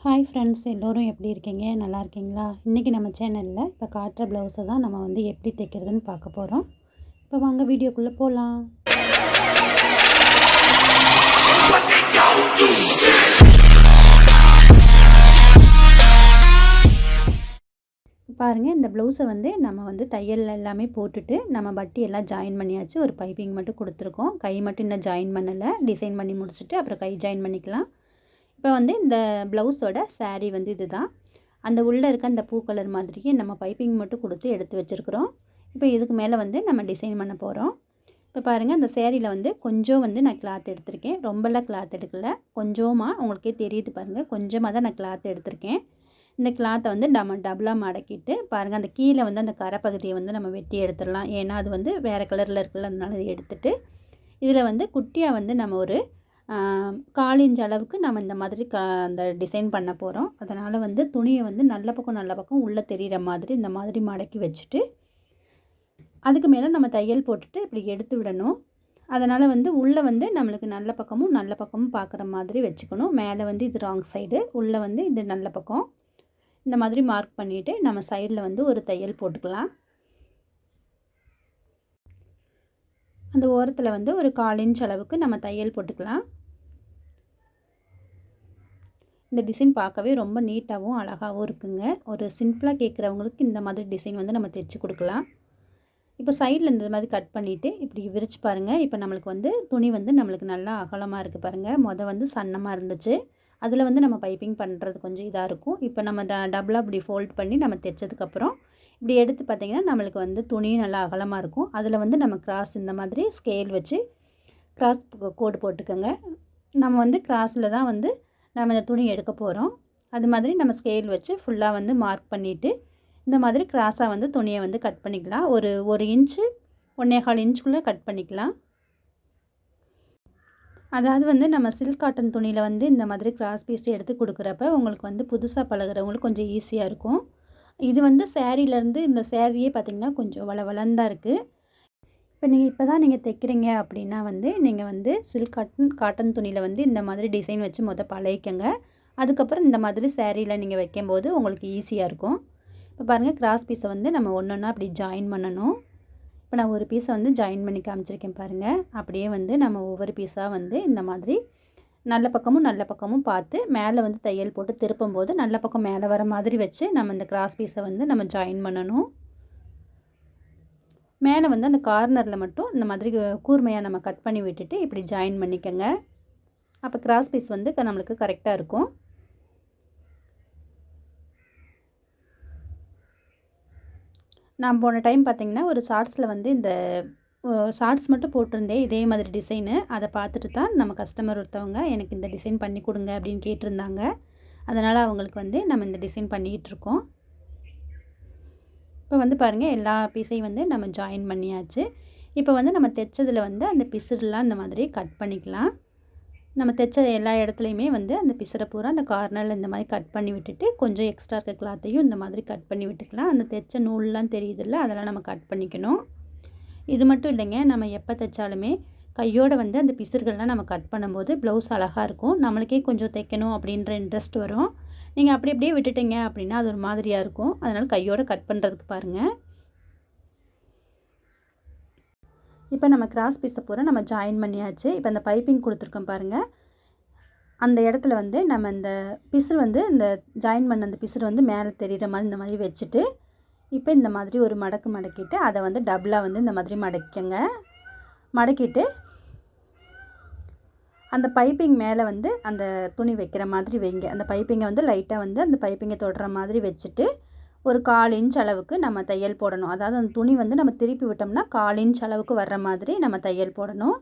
Hi friends, எல்லோரும் எப்படி இருக்கீங்க? நல்லா இருக்கீங்களா? இன்றைக்கி நம்ம சேனலில் இப்போ காட்டுற ப்ளவுஸை தான் நம்ம வந்து எப்படி தைக்கிறதுன்னு பார்க்க போகிறோம். இப்போ வாங்க வீடியோக்குள்ளே போகலாம். பாருங்கள், இந்த ப்ளவுஸை வந்து நம்ம வந்து தையல் எல்லாமே போட்டுட்டு நம்ம பட்டி எல்லாம் ஜாயின் பண்ணியாச்சு. ஒரு பைப்பிங் மட்டும் கொடுத்துருக்கோம். கை மட்டும் இன்னும் ஜாயின் பண்ணலை. டிசைன் பண்ணி முடிச்சுட்டு அப்புறம் கை ஜாயின் பண்ணிக்கலாம். இப்போ வந்து இந்த ப்ளவுஸோட சாரீ வந்து இது தான். அந்த உள்ளே இருக்க அந்த பூ கலர் மாதிரியே நம்ம பைப்பிங் மட்டும் கொடுத்து எடுத்து வச்சுருக்குறோம். இப்போ இதுக்கு மேலே வந்து நம்ம டிசைன் பண்ண போகிறோம். இப்போ பாருங்கள், அந்த சேரீயில் வந்து கொஞ்சம் வந்து நான் கிளாத் எடுத்திருக்கேன். ரொம்பலாம் கிளாத் எடுக்கலை, கொஞ்சமாக உங்களுக்கே தெரியுது பாருங்கள். கொஞ்சமாக தான் நான் கிளாத் எடுத்திருக்கேன். இந்த கிளாத்தை வந்து நம்ம டபுளாக மடக்கிட்டு பாருங்கள், அந்த கீழே வந்து அந்த கரை பகுதியை வந்து நம்ம வெட்டி எடுத்துடலாம். ஏன்னா அது வந்து வேறு கலரில் இருக்குல்ல, அதனால அதை எடுத்துகிட்டு இதில் வந்து குட்டியாக வந்து நம்ம ஒரு 1/4 இன்ச் அளவுக்கு நம்ம இந்த மாதிரி அந்த டிசைன் பண்ண போகிறோம். அதனால் வந்து துணியை வந்து நல்ல பக்கம் உள்ளே தெரிகிற மாதிரி இந்த மாதிரி மடக்கி வச்சுட்டு அதுக்கு மேலே நம்ம தையல் போட்டுட்டு இப்படி எடுத்து விடணும். அதனால் வந்து உள்ளே வந்து நம்மளுக்கு நல்ல பக்கமும் பார்க்குற மாதிரி வச்சுக்கணும். மேலே வந்து இது ராங் சைடு, உள்ளே வந்து இது நல்ல பக்கம். இந்த மாதிரி மார்க் பண்ணிவிட்டு நம்ம சைடில் வந்து ஒரு தையல் போட்டுக்கலாம். அந்த ஓரத்தில் வந்து ஒரு 1/4 இன்ச் அளவுக்கு நம்ம தையல் போட்டுக்கலாம். இந்த டிசைன் பார்க்கவே ரொம்ப நீட்டாகவும் அழகாகவும் இருக்குங்க. ஒரு சிம்பிளாக கேட்குறவங்களுக்கு இந்த மாதிரி டிசைன் வந்து நம்ம தைச்சி கொடுக்கலாம். இப்போ சைடில் இந்த மாதிரி கட் பண்ணிவிட்டு இப்படி விரித்து பாருங்கள். இப்போ நம்மளுக்கு வந்து துணி வந்து நம்மளுக்கு நல்லா அகலமாக இருக்குது பாருங்கள். வந்து சன்னமாக இருந்துச்சு. அதில் வந்து நம்ம பைப்பிங் பண்ணுறது கொஞ்சம் இதாக இருக்கும். இப்போ நம்ம டபுளாக இப்படி ஃபோல்ட் பண்ணி நம்ம தைச்சதுக்கப்புறம் இப்படி எடுத்து பார்த்திங்கன்னா நம்மளுக்கு வந்து துணியும் நல்லா அகலமாக இருக்கும். அதில் வந்து நம்ம கிராஸ் இந்த மாதிரி ஸ்கேல் வச்சு கிராஸ் கோடு போட்டுக்கோங்க. நம்ம வந்து கிராஸில் தான் வந்து நம்ம இந்த துணி எடுக்க போகிறோம். அது மாதிரி நம்ம ஸ்கேல் வச்சு ஃபுல்லாக வந்து மார்க் பண்ணிவிட்டு இந்த மாதிரி கிராஸாக வந்து துணியை வந்து கட் பண்ணிக்கலாம். ஒரு இன்ச்சு 1.25 இன்ச்சுக்குள்ளே கட் பண்ணிக்கலாம். அதாவது வந்து நம்ம சில்க் காட்டன் துணியில் வந்து இந்த மாதிரி கிராஸ் பீஸ் எடுத்து கொடுக்குறப்ப உங்களுக்கு வந்து புதுசாக பழகிறவங்களுக்கு கொஞ்சம் ஈஸியாக இருக்கும். இது வந்து சேரீலேருந்து இந்த சேரீயே பார்த்திங்கன்னா கொஞ்சம் வளவளந்தான் இருக்குது. இப்போ நீங்கள் தைக்கிறீங்க அப்படின்னா வந்து நீங்கள் வந்து சில்க் காட்டன் துணியில் வந்து இந்த மாதிரி டிசைன் வச்சு பழகிக்கங்க. அதுக்கப்புறம் இந்த மாதிரி சேரீயில் நீங்கள் வைக்கும்போது உங்களுக்கு ஈஸியாக இருக்கும். இப்போ பாருங்கள், கிராஸ் பீஸை வந்து நம்ம ஒன்றா அப்படி ஜாயின் பண்ணணும். இப்போ நான் ஒரு பீஸை வந்து ஜாயின் பண்ணி காமிச்சிருக்கேன் பாருங்கள். அப்படியே வந்து நம்ம ஒவ்வொரு பீஸாக வந்து இந்த மாதிரி நல்ல பக்கமும் பார்த்து மேலே வந்து தையல் போட்டு திருப்பும்போது நல்ல பக்கம் மேலே வர மாதிரி வச்சு நம்ம இந்த கிராஸ் பீஸை வந்து நம்ம ஜாயின் பண்ணணும். மேலே வந்து அந்த கார்னரில் மட்டும் இந்த மாதிரி கூர்மையாக நம்ம கட் பண்ணி விட்டுட்டு இப்படி ஜாயின் பண்ணிக்கோங்க. அப்போ கிராஸ் பீஸ் வந்து நம்மளுக்கு கரெக்டாக இருக்கும். நான் போன டைம் பார்த்திங்கன்னா ஒரு ஷார்ட்ஸில் வந்து இந்த ஷார்ட்ஸ் மட்டும் போட்டிருந்தேன் இதே மாதிரி டிசைனு. அதை பார்த்துட்டு தான் நம்ம கஸ்டமர் ஒருத்தவங்க எனக்கு இந்த டிசைன் பண்ணி கொடுங்க அப்படின்னு கேட்டிருந்தாங்க. அதனால் அவங்களுக்கு வந்து நம்ம இந்த டிசைன் பண்ணிகிட்ருக்கோம். இப்போ வந்து பாருங்கள், எல்லா பீஸையும் வந்து நம்ம ஜாயின் பண்ணியாச்சு. இப்போ வந்து நம்ம தைச்சதில் வந்து அந்த பிசுறுலாம் இந்த மாதிரி கட் பண்ணிக்கலாம். நம்ம தைச்ச எல்லா இடத்துலையுமே வந்து அந்த பிசுரை பூரா அந்த கார்னரில் இந்த மாதிரி கட் பண்ணி விட்டுட்டு கொஞ்சம் எக்ஸ்ட்ரா இருக்க கிளாத்தையும் இந்த மாதிரி கட் பண்ணி விட்டுக்கலாம். அந்த தைச்ச நூல்லாம் தெரியுதுல்ல, அதெல்லாம் நம்ம கட் பண்ணிக்கணும். இது மட்டும் இல்லைங்க, நம்ம எப்போ தைச்சாலுமே கையோடு வந்து அந்த பிசுறுகள்லாம் நம்ம கட் பண்ணும்போது ப்ளவுஸ் அழகாக இருக்கும். நம்மளுக்கே கொஞ்சம் தைக்கணும் அப்படின்ற இன்ட்ரெஸ்ட் வரும். நீங்கள் அப்படியே விட்டுட்டீங்க அப்படின்னா அது ஒரு மாதிரியாக இருக்கும். அதனால் கையோடு கட் பண்ணுறதுக்கு பாருங்கள். இப்போ நம்ம கிராஸ் பீஸை பூரா நம்ம ஜாயின் பண்ணியாச்சு. இப்போ அந்த பைப்பிங் கொடுத்துருக்கோம் பாருங்கள். அந்த இடத்துல வந்து நம்ம இந்த பிசுறு வந்து இந்த ஜாயின் பண்ண அந்த பிசுறு வந்து மேலே தெரிகிற மாதிரி இந்த மாதிரி வச்சுட்டு இப்போ இந்த மாதிரி ஒரு மடக்கிட்டு அதை வந்து டபுளாக வந்து இந்த மாதிரி மடக்கிட்டு அந்த பைப்பிங் மேலே வந்து அந்த துணி வைக்கிற மாதிரி வைங்க. அந்த பைப்பிங்கை வந்து லைட்டாக வந்து அந்த பைப்பிங்கை தொடுற மாதிரி வச்சுட்டு ஒரு 1/4 இன்ச் அளவுக்கு நம்ம தையல் போடணும். அதாவது அந்த துணி வந்து நம்ம திருப்பி விட்டோம்னா 1/4 இன்ச் அளவுக்கு வர்ற மாதிரி நம்ம தையல் போடணும்.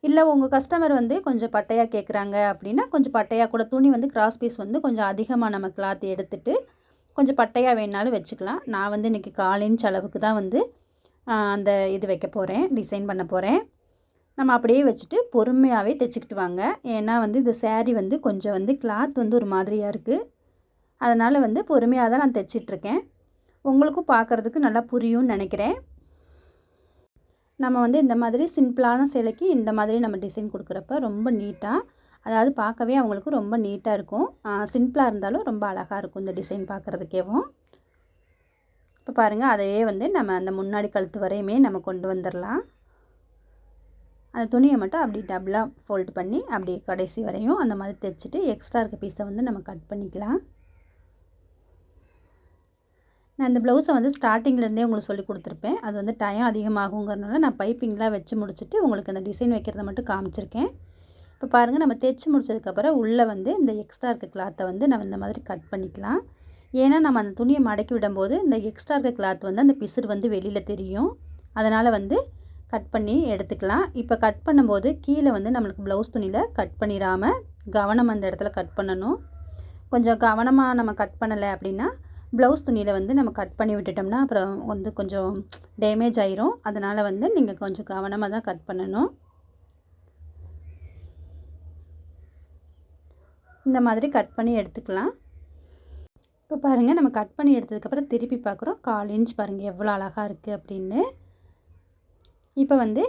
இல்லை உங்கள் கஸ்டமர் வந்து கொஞ்சம் பட்டையாக கேட்குறாங்க அப்படின்னா கொஞ்சம் பட்டையாக கூட துணி வந்து கிராஸ் பீஸ் வந்து கொஞ்சம் அதிகமாக நம்ம கிளாத் எடுத்துகிட்டு கொஞ்சம் பட்டையாக வேணாலும் வச்சுக்கலாம். நான் வந்து இன்றைக்கி 1/4 இன்ச் அளவுக்கு தான் வந்து அந்த இது வைக்க போகிறேன், டிசைன் பண்ண போகிறேன். நம்ம அப்படியே வச்சுட்டு பொறுமையாகவே தைச்சிக்கிட்டு வாங்க. ஏன்னா வந்து இந்த சேரீ வந்து கொஞ்சம் வந்து கிளாத் வந்து ஒரு மாதிரியாக இருக்குது. அதனால் வந்து பொறுமையாக தான் நான் தைச்சிட்ருக்கேன். உங்களுக்கும் பார்க்குறதுக்கு நல்லா புரியும்னு நினைக்கிறேன். நம்ம வந்து இந்த மாதிரி சிம்பிளான சேலைக்கு இந்த மாதிரி நம்ம டிசைன் கொடுக்குறப்ப ரொம்ப நீட்டாக அதாவது பார்க்கவே அவங்களுக்கு ரொம்ப நீட்டாக இருக்கும். சிம்பிளாக இருந்தாலும் ரொம்ப அழகாக இருக்கும் இந்த டிசைன் பார்க்குறதுக்கேவும். இப்போ பாருங்கள், அதையே வந்து நம்ம அந்த முன்னாடி கழுத்து வரையுமே நம்ம கொண்டு வந்துடலாம். அந்த துணியை மட்டும் அப்படி டபுளாக ஃபோல்ட் பண்ணி அப்படி கடைசி வரையும் அந்த மாதிரி தைச்சிட்டு எக்ஸ்ட்ரா இருக்க பீஸை வந்து நம்ம கட் பண்ணிக்கலாம். நான் இந்த ப்ளவுஸை வந்து ஸ்டார்டிங்லேருந்தே உங்களுக்கு சொல்லி கொடுத்துருப்பேன். அது வந்து டைம் அதிகமாகுங்கிறதுனால நான் பைப்பிங்லாம் வச்சு முடிச்சுட்டு உங்களுக்கு அந்த டிசைன் வைக்கிறத மட்டும் காமிச்சிருக்கேன். இப்போ பாருங்கள், நம்ம தைச்சி முடிச்சதுக்கப்புறம் உள்ளே வந்து இந்த எக்ஸ்ட்ரா இருக்க கிளாத்தை வந்து நம்ம இந்த மாதிரி கட் பண்ணிக்கலாம். ஏன்னா நம்ம அந்த துணியை மடக்கி விடும்போது இந்த எக்ஸ்ட்ரா இருக்க கிளாத் வந்து அந்த பிசுறு வந்து வெளியில் தெரியும். அதனால் வந்து கட் பண்ணி எடுத்துக்கலாம். இப்போ கட் பண்ணும்போது கீழே வந்து நம்மளுக்கு ப்ளவுஸ் துணியில் கட் பண்ணிடாமல் கவனம் அந்த இடத்துல கட் பண்ணணும். கொஞ்சம் கவனமாக நம்ம கட் பண்ணலை அப்படின்னா ப்ளவுஸ் துணியில் வந்து நம்ம கட் பண்ணி விட்டுட்டோம்னா அப்புறம் வந்து கொஞ்சம் டேமேஜ் ஆயிரும். அதனால் வந்து நீங்கள் கொஞ்சம் கவனமாக தான் கட் பண்ணணும். இந்த மாதிரி கட் பண்ணி எடுத்துக்கலாம். இப்போ பாருங்கள், நம்ம கட் பண்ணி எடுத்ததுக்கப்புறம் திருப்பி பார்க்குறோம். 1/4 இன்ச் பாருங்கள் எவ்வளோ அழகாக இருக்குது அப்படின்னு. இப்போ வந்து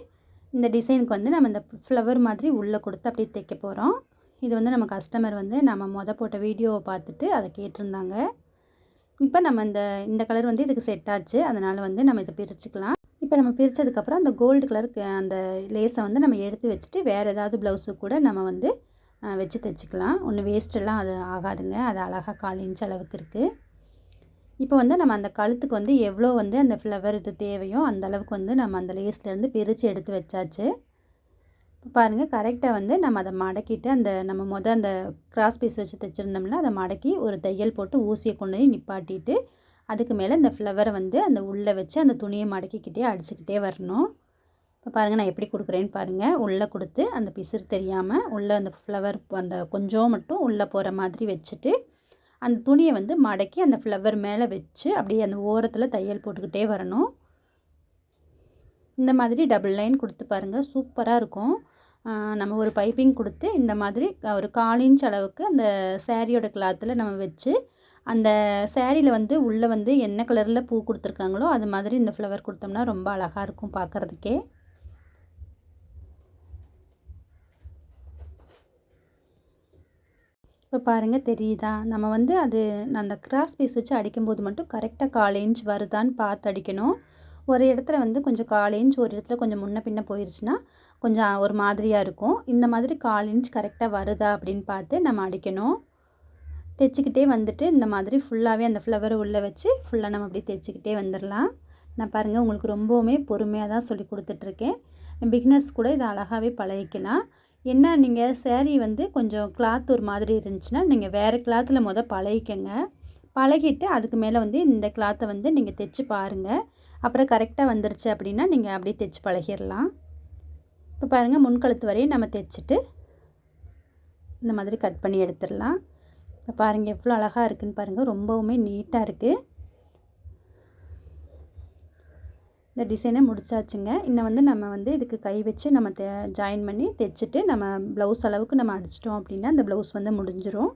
இந்த டிசைனுக்கு வந்து நம்ம இந்த ஃப்ளவர் மாதிரி உள்ளே கொடுத்து அப்படியே தைக்க போகிறோம். இது வந்து நம்ம கஸ்டமர் வந்து நம்ம போட்ட வீடியோவை பார்த்துட்டு அதை கேட்டிருந்தாங்க. இப்போ நம்ம இந்த கலர் வந்து இதுக்கு செட் ஆச்சு. அதனால் வந்து நம்ம இதை பிரிச்சுக்கலாம். இப்போ நம்ம பிரித்ததுக்கப்புறம் அந்த கோல்டு கலருக்கு அந்த லேஸை வந்து நம்ம எடுத்து வச்சுட்டு வேறு ஏதாவது ப்ளவுஸு கூட நம்ம வந்து வச்சு தைச்சிக்கலாம். ஒன்றும் வேஸ்ட்டெல்லாம் அது ஆகாதுங்க. அது அழகாக 1/4 இன்ச் அளவுக்கு இருக்குது. இப்போ வந்து நம்ம அந்த கழுத்துக்கு வந்து எவ்வளோ வந்து அந்த ஃப்ளவர் இது தேவையோ அந்த அளவுக்கு வந்து நம்ம அந்த லேஸ்லேருந்து பிரித்து எடுத்து வச்சாச்சு. இப்போ பாருங்கள், கரெக்டாக வந்து நம்ம அதை மடக்கிட்டு நம்ம அந்த கிராஸ் பீஸ் வச்சு தைச்சிருந்தோம்னா அதை மடக்கி ஒரு தையல் போட்டு ஊசியை கொண்டு போய் நிப்பாட்டிட்டு அதுக்கு மேலே இந்த ஃப்ளவரை வந்து அந்த உள்ளே வச்சு அந்த துணியை மடக்கிக்கிட்டே அடிச்சுக்கிட்டே வரணும். இப்போ பாருங்கள், நான் எப்படி கொடுக்குறேன்னு பாருங்கள். உள்ளே கொடுத்து அந்த பிசுறு தெரியாமல் உள்ளே அந்த ஃப்ளவர் அந்த கொஞ்சம் மட்டும் உள்ளே போகிற மாதிரி வச்சுட்டு அந்த துணியை வந்து மடக்கி அந்த ஃப்ளவர் மேலே வச்சு அப்படியே அந்த ஓரத்தில் தையல் போட்டுக்கிட்டே வரணும். இந்த மாதிரி டபுள் லைன் கொடுத்து பாருங்கள், சூப்பராக இருக்கும். நம்ம ஒரு பைப்பிங் கொடுத்து இந்த மாதிரி ஒரு 1/4 இன்ச் அளவுக்கு அந்த சேரீயோட கிளாத்தில் நம்ம வச்சு அந்த சேரீயில் வந்து உள்ளே வந்து என்ன கலரில் பூ கொடுத்துருக்காங்களோ அது மாதிரி இந்த ஃப்ளவர் கொடுத்தோம்னா ரொம்ப அழகாக இருக்கும் பார்க்குறதுக்கே. இப்போ பாருங்கள், தெரியுதா? நம்ம வந்து அந்த கிராஸ் பீஸ் வச்சு அடிக்கும்போது மட்டும் கரெக்டாக 1/4 இன்ச் வருதான்னு பார்த்து அடிக்கணும். ஒரு இடத்துல வந்து கொஞ்சம் 1/4 இன்ச், ஒரு இடத்துல கொஞ்சம் முன்ன பின்ன போயிடுச்சுன்னா கொஞ்சம் ஒரு மாதிரியாக இருக்கும். இந்த மாதிரி 1/4 இன்ச் கரெக்டாக வருதா அப்படின்னு பார்த்து நம்ம அடிக்கணும். தைச்சிக்கிட்டே வந்துட்டு இந்த மாதிரி ஃபுல்லாகவே அந்த ஃப்ளவரை உள்ளே வச்சு ஃபுல்லாக நம்ம அப்படியே தைச்சிக்கிட்டே வந்துடலாம். நான் பாருங்கள், உங்களுக்கு ரொம்பவுமே பொறுமையாக தான் சொல்லி கொடுத்துட்ருக்கேன். பிகினர்ஸ் கூட இதை அழகாகவே பழகிக்கலாம். என்ன, நீங்கள் சேரீ வந்து கொஞ்சம் கிளாத் ஒரு மாதிரி இருந்துச்சுன்னா நீங்கள் வேறு கிளாத்தில் பழகிக்கங்க. பழகிட்டு அதுக்கு மேலே வந்து இந்த கிளாத்தை வந்து நீங்கள் தைச்சி பாருங்கள். அப்புறம் கரெக்டாக வந்துருச்சு அப்படின்னா நீங்கள் அப்படியே தைச்சி பழகிடலாம். இப்போ பாருங்கள், முன்கழுத்து வரையும் நம்ம தைச்சிட்டு இந்த மாதிரி கட் பண்ணி எடுத்துடலாம். இப்போ பாருங்கள் எவ்வளோ அழகாக இருக்குதுன்னு பாருங்கள், ரொம்பவுமே நீட்டாக இருக்குது. இந்த டிசைனை முடிச்சாச்சுங்க. இன்னும் வந்து நம்ம வந்து இதுக்கு கை வச்சு நம்ம ஜாயின் பண்ணி தைச்சிட்டு நம்ம ப்ளவுஸ் அளவுக்கு நம்ம அடிச்சிட்டோம் அப்படின்னா அந்த ப்ளவுஸ் வந்து முடிஞ்சிடும்.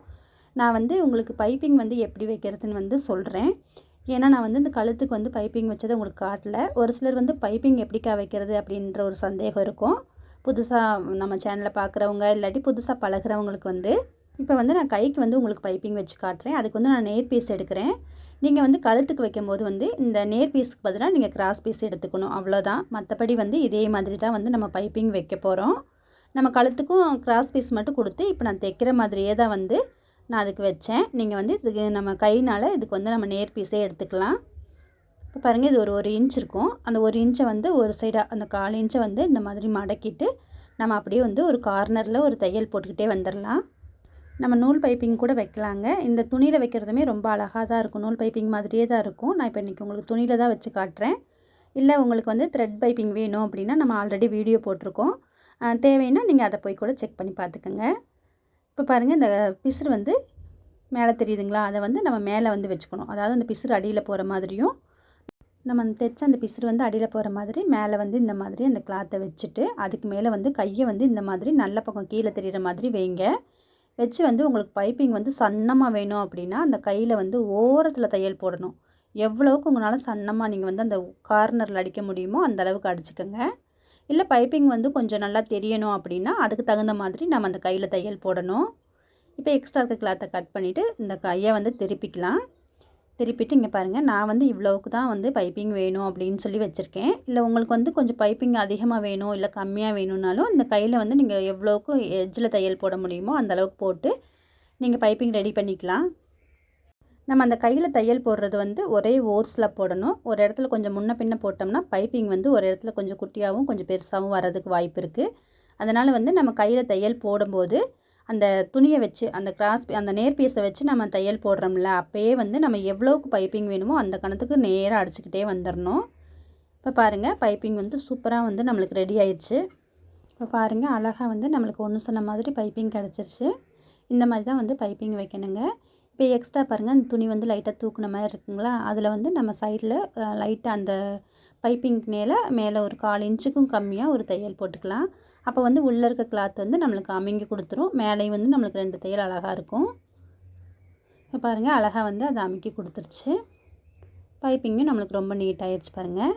நான் வந்து உங்களுக்கு பைப்பிங் வந்து எப்படி வைக்கிறதுன்னு வந்து சொல்கிறேன். ஏன்னா நான் வந்து இந்த கழுத்துக்கு வந்து பைப்பிங் வச்சதை உங்களுக்கு காட்டல. ஒரு சிலர் வந்து பைப்பிங் எப்படிக்கா வைக்கிறது அப்படின்ற ஒரு சந்தேகம் இருக்கும். புதுசாக நம்ம சேனலில் பார்க்குறவங்க இல்லாட்டி புதுசாக பழகிறவங்களுக்கு வந்து இப்போ வந்து நான் கைக்கு வந்து உங்களுக்கு பைப்பிங் வச்சு காட்டுறேன். அதுக்கு வந்து நான் நேர் பீஸ் எடுக்கிறேன். நீங்கள் வந்து கழுத்துக்கு வைக்கும்போது வந்து இந்த நேர் பீஸுக்கு பதிலாக நீங்கள் கிராஸ் பீஸ் எடுத்துக்கணும், அவ்வளோதான். மற்றபடி வந்து இதே மாதிரி தான் வந்து நம்ம பைப்பிங் வைக்க போகிறோம். நம்ம கழுத்துக்கும் கிராஸ் பீஸ் மட்டும் கொடுத்து இப்போ நான் தைக்கிற மாதிரியே தான் வந்து நான் அதுக்கு வச்சேன். நீங்கள் வந்து இதுக்கு நம்ம கையினால் இதுக்கு வந்து நம்ம நேர் பீஸே எடுத்துக்கலாம். இப்போ பாருங்கள், இது ஒரு இன்ச் இருக்கும். அந்த 1 இன்ச்சை வந்து ஒரு சைடாக அந்த 1/4 இன்ச்சை வந்து இந்த மாதிரி மடக்கிட்டு நம்ம அப்படியே வந்து ஒரு கார்னரில் ஒரு தையல் போட்டுக்கிட்டே வந்துடலாம். நம்ம நூல் பைப்பிங் கூட வைக்கலாங்க. இந்த துணியில் வைக்கிறதுமே ரொம்ப அழகாக தான் இருக்கும். நூல் பைப்பிங் மாதிரியே தான் இருக்கும். நான் இப்போ இன்றைக்கி உங்களுக்கு துணியில் தான் வச்சு காட்டுறேன். இல்லை உங்களுக்கு வந்து த்ரெட் பைப்பிங் வேணும் அப்படின்னா நம்ம ஆல்ரெடி வீடியோ போட்டிருக்கோம். தேவைன்னா நீங்கள் அதை போய் கூட செக் பண்ணி பார்த்துக்கோங்க. இப்போ பாருங்கள், இந்த பிசுறு வந்து மேலே தெரியுதுங்களா? அதை வந்து நம்ம மேலே வந்து வச்சுக்கணும். அதாவது அந்த பிசுறு அடியில் போகிற மாதிரியும் நம்ம தைச்ச அந்த பிசுறு வந்து அடியில் போகிற மாதிரி மேலே வந்து இந்த மாதிரி அந்த கிளாத்தை வச்சுட்டு அதுக்கு மேலே வந்து கையை வந்து இந்த மாதிரி நல்ல பக்கம் கீழே தெரிகிற மாதிரி வைங்க. வச்சு வந்து உங்களுக்கு பைப்பிங் வந்து சன்னமாக வேணும் அப்படின்னா அந்த கையில் வந்து ஓரத்தில் தையல் போடணும். எவ்வளோவுக்கு உங்களால் சன்னமாக நீங்கள் வந்து அந்த கார்னரில் அடிக்க முடியுமோ அந்த அளவுக்கு அடிச்சுக்கோங்க. இல்லை பைப்பிங் வந்து கொஞ்சம் நல்லா தெரியணும் அப்படின்னா அதுக்கு தகுந்த மாதிரி நம்ம அந்த கையில் தையல் போடணும். இப்போ எக்ஸ்ட்ரா இருக்க கிளாத்தை கட் பண்ணிவிட்டு இந்த கையை வந்து திருப்பிக்கலாம். திருப்பிட்டு இங்கே பாருங்கள், நான் வந்து இவ்வளோவுக்கு தான் வந்து பைப்பிங் வேணும் அப்படின்னு சொல்லி வச்சுருக்கேன். இல்லை உங்களுக்கு வந்து கொஞ்சம் பைப்பிங் அதிகமாக வேணும் இல்லை கம்மியாக வேணும்னாலும் இந்த கையில் வந்து நீங்கள் எவ்வளோக்கு எட்ஜில் தையல் போட முடியுமோ அந்தளவுக்கு போட்டு நீங்கள் பைப்பிங் ரெடி பண்ணிக்கலாம். நம்ம அந்த கையில் தையல் போடுறது வந்து ஒரே ஓர்ஸில் போடணும். ஒரு இடத்துல கொஞ்சம் முன்ன பின்ன போட்டோம்னா பைப்பிங் வந்து ஒரு இடத்துல கொஞ்சம் குட்டியாகவும் கொஞ்சம் பெருசாகவும் வரதுக்கு வாய்ப்பு இருக்குது. அதனால் வந்து நம்ம கையில் தையல் போடும்போது அந்த துணியை வச்சு அந்த நேர் பீஸை வச்சு நம்ம தையல் போடுறோம்ல, அப்போயே வந்து நம்ம எவ்வளோக்கு பைப்பிங் வேணுமோ அந்த கணத்துக்கு நேராக அடிச்சுக்கிட்டே வந்துடணும். இப்போ பாருங்கள், பைப்பிங் வந்து சூப்பராக வந்து நம்மளுக்கு ரெடி ஆயிடுச்சு. இப்போ பாருங்கள், அழகாக வந்து நம்மளுக்கு ஒன்று சொன்ன மாதிரி பைப்பிங் கிடச்சிருச்சு. இந்த மாதிரி தான் வந்து பைப்பிங் வைக்கணுங்க. இப்போ எக்ஸ்ட்ரா பாருங்கள், அந்த துணி வந்து லைட்டாக தூக்குன மாதிரி இருக்குங்களா, அதில் வந்து நம்ம சைடில் லைட்டாக அந்த பைப்பிங் மேலே ஒரு 1/4 இன்ச்சுக்கும் கம்மியாக ஒரு தையல் போட்டுக்கலாம். அப்போ வந்து உள்ளே இருக்க கிளாத் வந்து நம்மளுக்கு அமுங்கி கொடுத்துரும். மேலேயும் வந்து நம்மளுக்கு 2 தையல் அழகாக இருக்கும். இப்போ பாருங்கள், அழகாக வந்து அதை அமுக்கி கொடுத்துருச்சு. பைப்பிங்கும் நம்மளுக்கு ரொம்ப நீட்டாகிடுச்சு பாருங்கள்.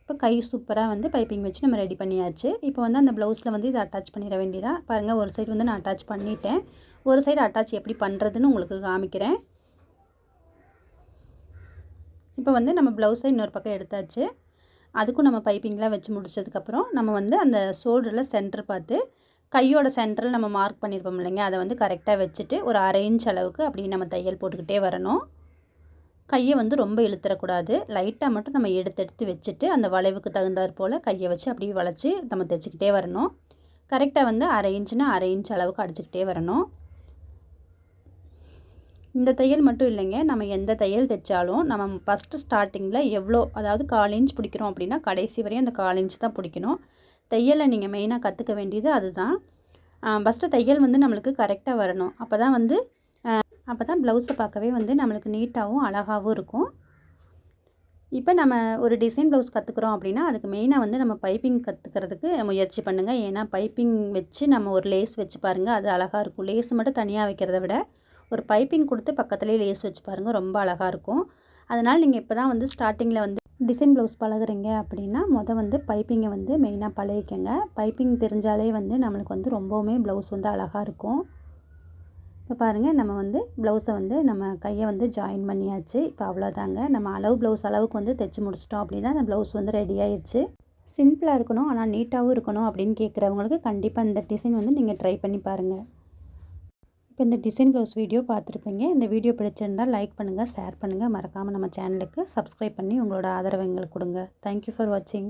இப்போ கை சூப்பராக வந்து பைப்பிங் வச்சு நம்ம ரெடி பண்ணியாச்சு. இப்போ வந்து அந்த ப்ளவுஸில் வந்து இதை அட்டாச் பண்ணிட வேண்டியதான். பாருங்கள், ஒரு சைடு வந்து நான் அட்டாச் பண்ணிட்டேன். ஒரு சைடு அட்டாச் எப்படி பண்ணுறதுன்னு உங்களுக்கு காமிக்கிறேன். இப்போ வந்து நம்ம ப்ளவுஸை இன்னொரு பக்கம் எடுத்தாச்சு. அதுக்கும் நம்ம பைப்பிங்லாம் வச்சு முடிச்சதுக்கப்புறம் நம்ம வந்து அந்த ஷோல்டரில் சென்டர் பார்த்து கையோட சென்டரில் நம்ம மார்க் பண்ணியிருப்போம் இல்லைங்க, அதை வந்து கரெக்டாக வச்சுட்டு ஒரு 1/2 இன்ச் அளவுக்கு அப்படியே நம்ம தையல் போட்டுக்கிட்டே வரணும். கையை வந்து ரொம்ப இழுத்துறக்கூடாது. லைட்டாக மட்டும் நம்ம எடுத்து வச்சுட்டு அந்த வளைவுக்கு தகுந்தாற் போல் கையை வச்சு அப்படியே வளைச்சி நம்ம தைச்சிக்கிட்டே வரணும். கரெக்டாக வந்து 1/2 இன்ச்சுனா 1/2 இன்ச் அளவுக்கு அடிச்சுக்கிட்டே வரணும். இந்த தையல் மட்டும் இல்லைங்க, நம்ம எந்த தையல் தைச்சாலும் நம்ம ஃபஸ்ட்டு ஸ்டார்டிங்கில் அதாவது 1/4 இன்ச் பிடிக்கிறோம் அப்படின்னா கடைசி வரையும் அந்த 1/4 இன்ச் தான் பிடிக்கணும். தையலை நீங்கள் மெயினாக கற்றுக்க வேண்டியது அதுதான். ஃபஸ்ட்டு தையல் வந்து நம்மளுக்கு கரெக்டாக வரணும். அப்போ தான் ப்ளவுஸை பார்க்கவே வந்து நம்மளுக்கு நீட்டாகவும் அழகாகவும் இருக்கும். இப்போ நம்ம ஒரு டிசைன் ப்ளவுஸ் கற்றுக்குறோம் அப்படின்னா அதுக்கு மெயினாக வந்து நம்ம பைப்பிங் கற்றுக்கிறதுக்கு முயற்சி பண்ணுங்கள். ஏன்னா பைப்பிங் வச்சு நம்ம ஒரு லேஸ் வச்சு பாருங்கள், அது அழகாக இருக்கும். லேஸ் மட்டும் தனியாக வைக்கிறத விட ஒரு பைப்பிங் கொடுத்து பக்கத்துலேயே லேஸ் வச்சு பாருங்கள், ரொம்ப அழகாக இருக்கும். அதனால் நீங்கள் இப்போ தான் வந்து ஸ்டார்டிங்கில் வந்து டிசைன் ப்ளவுஸ் பழகுறீங்க அப்படின்னா வந்து பைப்பிங்கை வந்து மெயினாக பழகிக்கங்க. பைப்பிங் தெரிஞ்சாலே வந்து நம்மளுக்கு வந்து ரொம்பவுமே ப்ளவுஸ் வந்து அழகாக இருக்கும். இப்போ பாருங்கள், நம்ம வந்து ப்ளவுஸை வந்து நம்ம கையை வந்து ஜாயின் பண்ணியாச்சு. இப்போ அவ்வளோதாங்க, நம்ம ப்ளவுஸ் அளவுக்கு வந்து தைச்சி முடிச்சிட்டோம் அப்படின்னா அந்த ப்ளவுஸ் வந்து ரெடி ஆயிடுச்சு. சிம்பிளாக இருக்கணும் ஆனால் நீட்டாகவும் இருக்கணும் அப்படின்னு கேட்குறவங்களுக்கு கண்டிப்பாக இந்த டிசைன் வந்து நீங்கள் ட்ரை பண்ணி பாருங்கள். இப்போ இந்த டிசைன் ப்ளவுஸ் வீடியோ பார்த்துருப்பீங்க. இந்த வீடியோ பிடிச்சிருந்தால் லைக் பண்ணுங்கள், ஷேர் பண்ணுங்கள். மறக்காமல் நம்ம சேனலுக்கு சப்ஸ்கிரைப் பண்ணி உங்களோட ஆதரவு எங்களுக்கு கொடுங்க. தேங்க்யூ ஃபார் வாட்சிங்.